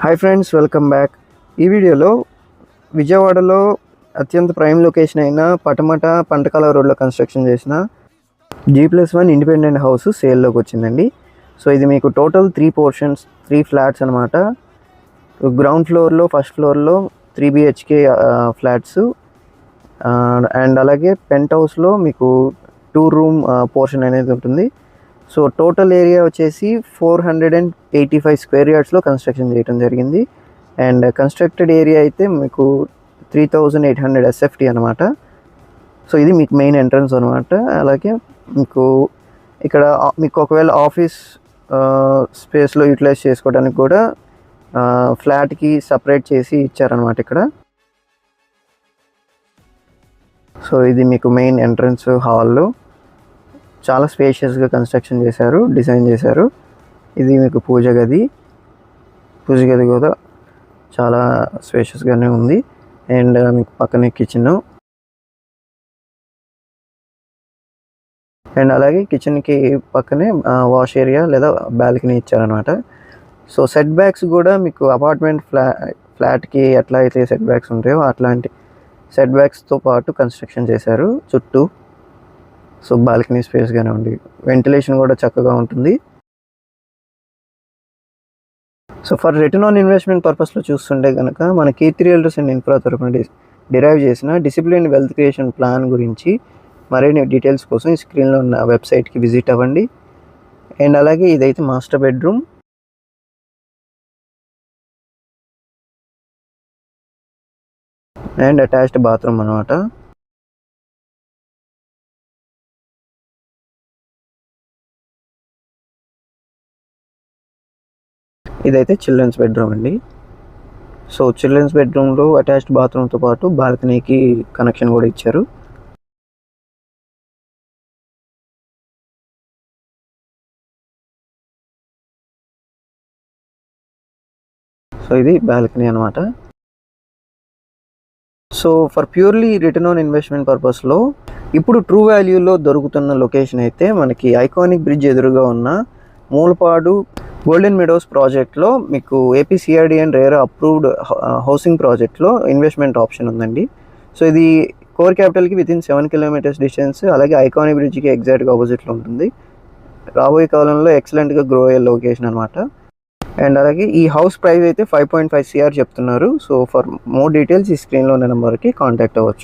Hi friends, welcome back. ఈ వీడియోలో విజయవాడలో అత్యంత ప్రైమ్ లొకేషన్ అయిన పటమట పంటకాల రోడ్లో కన్స్ట్రక్షన్ చేసిన G+1 ఇండిపెండెంట్ హౌస్ సేల్లోకి వచ్చిందండి. సో ఇది మీకు టోటల్ 3 పోర్షన్స్, 3 ఫ్లాట్స్ అనమాట. గ్రౌండ్ ఫ్లోర్లో, ఫస్ట్ ఫ్లోర్లో 3 BHK ఫ్లాట్స్ అండ్ అలాగే పెంట్ హౌస్లో మీకు 2 రూమ్ పోర్షన్ అనేది ఉంటుంది. సో టోటల్ ఏరియా వచ్చేసి 485 స్క్వేర్ యార్డ్స్లో కన్స్ట్రక్షన్ చేయడం జరిగింది. అండ్ కన్స్ట్రక్టెడ్ ఏరియా అయితే మీకు 3800 SFT అనమాట. సో ఇది మీకు మెయిన్ ఎంట్రన్స్ అనమాట. అలాగే మీకు ఇక్కడ మీకు ఒకవేళ ఆఫీస్ స్పేస్లో యూటిలైజ్ చేసుకోవడానికి కూడా ఫ్లాట్కి సపరేట్ చేసి ఇచ్చారనమాట ఇక్కడ. సో ఇది మీకు మెయిన్ ఎంట్రన్స్ హాల్లో చాలా స్పేషియస్గా కన్స్ట్రక్షన్ చేశారు, డిజైన్ చేశారు. ఇది మీకు పూజ గది కూడా చాలా స్పేషియస్గానే ఉంది. అండ్ మీకు పక్కనే కిచెన్ అండ్ అలాగే కిచెన్కి పక్కనే వాష్ ఏరియా లేదా బాల్కనీ ఇచ్చారనమాట. సో సెట్ బ్యాక్స్ కూడా మీకు అపార్ట్మెంట్ ఫ్లాట్కి ఎట్లా అయితే సెట్ బ్యాక్స్ ఉంటాయో అట్లాంటి సెట్ బ్యాక్స్తో పాటు కన్స్ట్రక్షన్ చేశారు చుట్టూ. సో బాల్కనీ స్పేస్గానే ఉంది, వెంటిలేషన్ కూడా చక్కగా ఉంటుంది. So for return on investment పర్పస్లో చూస్తుంటే కనుక మన కీర్తి రియల్టర్స్ అండ్ ఇన్ఫ్రా తరఫున డిరైవ్ చేసిన డిసిప్లిన్ వెల్త్ క్రియేషన్ ప్లాన్ గురించి మరిన్ని డీటెయిల్స్ కోసం ఈ స్క్రీన్లో ఉన్న వెబ్సైట్కి విజిట్ అవ్వండి. అండ్ అలాగే ఇదైతే master bedroom and attached bathroom అనమాట. ఇదైతే చిల్డ్రన్స్ బెడ్రూమ్ అండి. సో చిల్డ్రన్స్ బెడ్రూమ్లో అటాచ్డ్ బాత్రూమ్తో పాటు బాల్కనీకి కనెక్షన్ కూడా ఇచ్చారు. సో ఇది బాల్కనీ అనమాట. So for purely return on investment పర్పస్లో ఇప్పుడు ట్రూ వాల్యూలో దొరుకుతున్న లొకేషన్ అయితే మనకి ఐకానిక్ బ్రిడ్జ్ ఎదురుగా ఉన్న మూలపాడు గోల్డెన్ మెడోస్ ప్రాజెక్ట్లో మీకు APCRD and RERA approved housing ప్రాజెక్ట్లో ఇన్వెస్ట్మెంట్ ఆప్షన్ ఉందండి. సో ఇది కోర్ క్యాపిటల్కి వితిన్ 7 kilometers డిస్టెన్స్, అలాగే ఐకానిక్ బ్రిడ్జ్కి ఎగ్జాక్ట్గా ఆపోజిట్లో ఉంటుంది. రాబోయే కాలంలో ఎక్సలెంట్గా గ్రో అయ్యే లొకేషన్ అనమాట. అండ్ అలాగే ఈ హౌస్ ప్రైస్ అయితే 5.5 CR చెప్తున్నారు. సో ఫర్ మోర్ డీటెయిల్స్ ఈ స్క్రీన్లో ఉన్న నెంబర్కి కాంటాక్ట్ అవ్వచ్చు.